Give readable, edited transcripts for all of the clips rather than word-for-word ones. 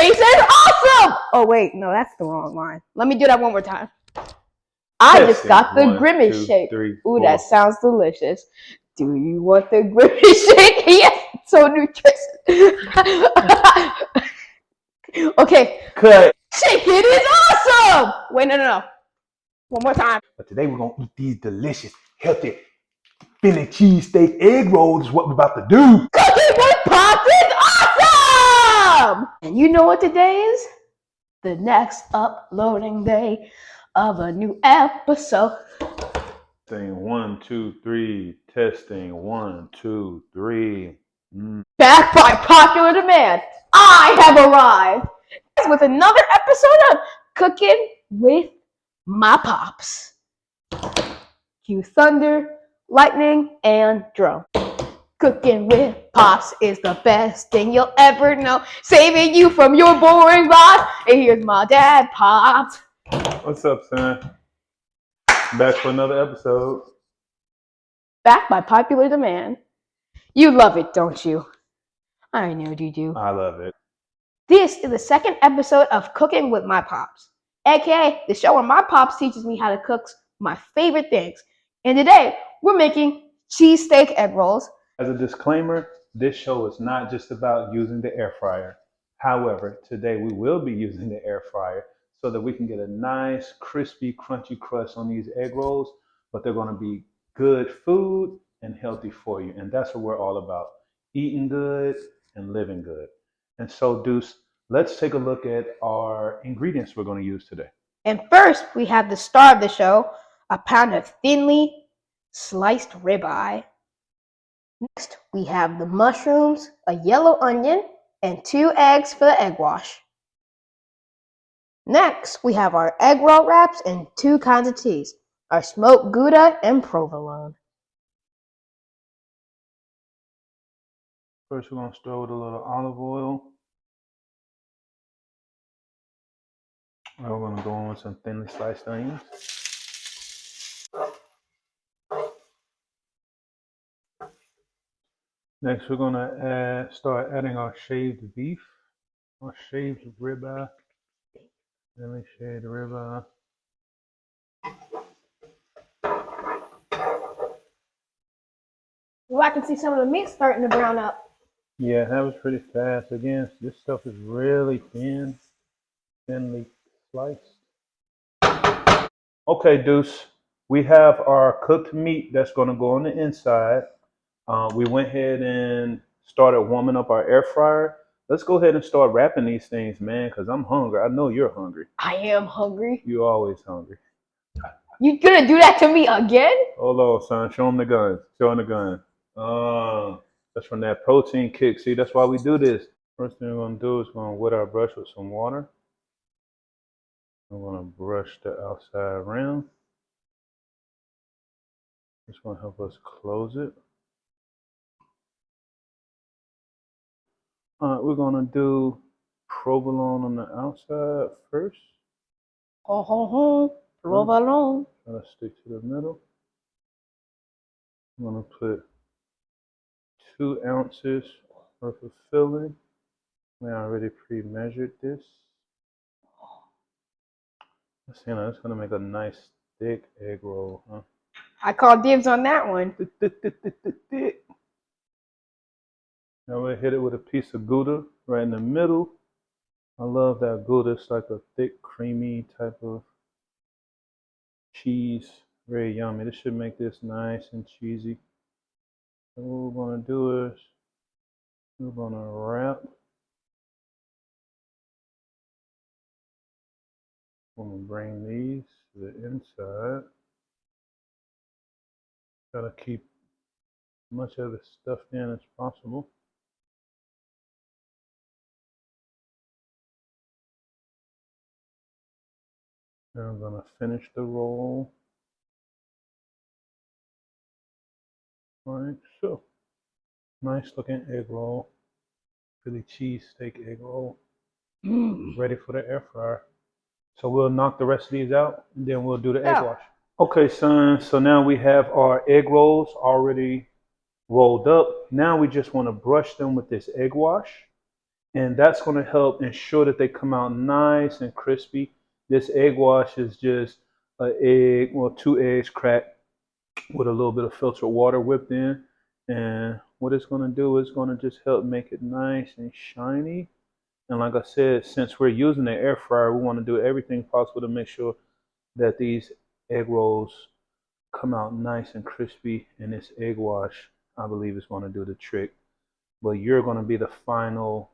face is awesome! Oh, wait, no, that's the wrong line. Let me do that one more time. I just got the grimace shake. Ooh, that sounds delicious. Do you want the grimace shake? Yes, so nutritious. Okay. Cut. Shake it is awesome! Wait, no. One more time. But today we're going to eat these delicious, healthy Philly cheesesteak egg rolls is what we're about to do. Cooking with Pops is awesome! And you know what today is? The next uploading day of a new episode. Testing 1, 2, 3. Testing 1, 2, 3. Backed by popular demand, I have arrived with another episode of Cooking with My Pops. Cue thunder, lightning, and drum. Cooking with Pops is the best thing you'll ever know. Saving you from your boring life. And here's my dad, Pops. What's up, son? Back for another episode. Backed by popular demand. You love it, don't you? I know you do. I love it. This is the second episode of Cooking with My Pops, aka the show where my pops teaches me how to cook my favorite things. And today, we're making cheesesteak egg rolls. As a disclaimer, this show is not just about using the air fryer. However, today we will be using the air fryer so that we can get a nice, crispy, crunchy crust on these egg rolls, but they're going to be good food and healthy for you. And that's what we're all about, eating good and living good. And so, Deuce, let's take a look at our ingredients we're going to use today. And first, we have the star of the show, a pound of thinly sliced ribeye. Next, we have the mushrooms, a yellow onion, and 2 eggs for the egg wash. Next, we have our egg roll wraps and 2 kinds of cheese, our smoked Gouda and provolone. First, we're going to start with a little olive oil. And we're going to go in with some thinly sliced onions. Next, we're going to start adding our shaved beef, our shaved ribeye. Thinly shaved ribeye. Well, I can see some of the meat starting to brown up. Yeah, that was pretty fast. Again, this stuff is really thinly sliced. Okay, Deuce, we have our cooked meat that's going to go on the inside. We went ahead and started warming up our air fryer. Let's go ahead and start wrapping these things, man, because I'm hungry. I know you're hungry. I am hungry. You're always hungry. You gonna do that to me again? Hold on, son. Show him the gun. Show him the gun. That's from that protein kick. See, that's why we do this. First thing we're going to do is we're going to wet our brush with some water. We're going to brush the outside rim. It's going to help us close it. We're going to do provolone on the outside first. Provolone. Try to stick to the middle. I'm going to put 2 ounces worth of filling. We already pre-measured this. It's going to make a nice thick egg roll, huh? I call dibs on that one. Now we'll hit it with a piece of Gouda right in the middle. I love that Gouda. It's like a thick, creamy type of cheese. Very yummy. This should make this nice and cheesy. And what we're going to do is we're going to wrap. I'm going to bring these to the inside. Try to keep as much of it stuffed in as possible. And I'm going to finish the roll. Alright, so nice looking egg roll. Philly cheesesteak egg roll. Ready for the air fryer. So we'll knock the rest of these out and then we'll do the egg wash. Okay, son, so now we have our egg rolls already rolled up. Now we just want to brush them with this egg wash. And that's going to help ensure that they come out nice and crispy. This egg wash is just an egg, well, 2 eggs cracked with a little bit of filtered water whipped in. And what it's going to do is going to just help make it nice and shiny. And like I said, since we're using the air fryer, we want to do everything possible to make sure that these egg rolls come out nice and crispy. And this egg wash, I believe, is going to do the trick. But you're going to be the final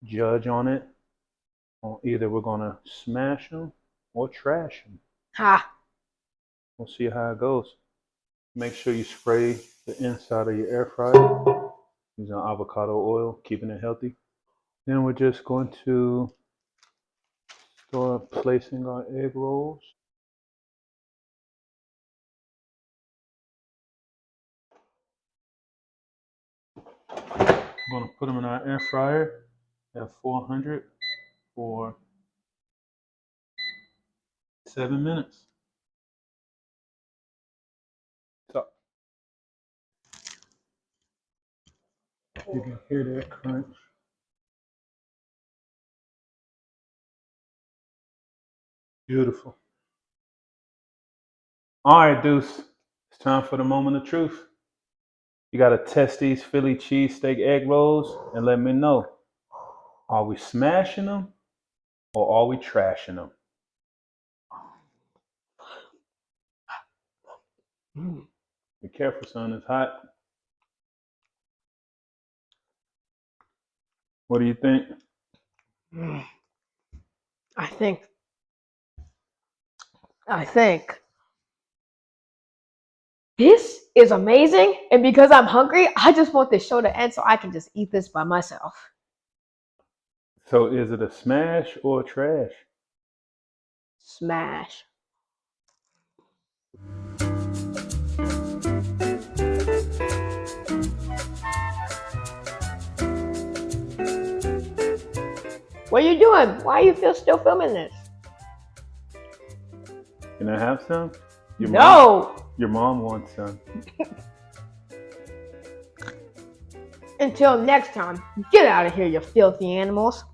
judge on it. Either we're going to smash them or trash them. Ha! We'll see how it goes. Make sure you spray the inside of your air fryer using avocado oil, keeping it healthy. Then we're just going to start placing our egg rolls. We're going to put them in our air fryer at 400 for 7 minutes. So you can hear that crunch. Beautiful. All right, Deuce. It's time for the moment of truth. You got to test these Philly cheesesteak egg rolls and let me know. Are we smashing them or are we trashing them? Be careful, son. It's hot. What do you think? I think this is amazing, and because I'm hungry, I just want this show to end so I can just eat this by myself. So is it a smash or a trash? Smash. What are you doing? Why are you still filming this? Can I have some? No! Your mom wants some. Until next time, get out of here, you filthy animals.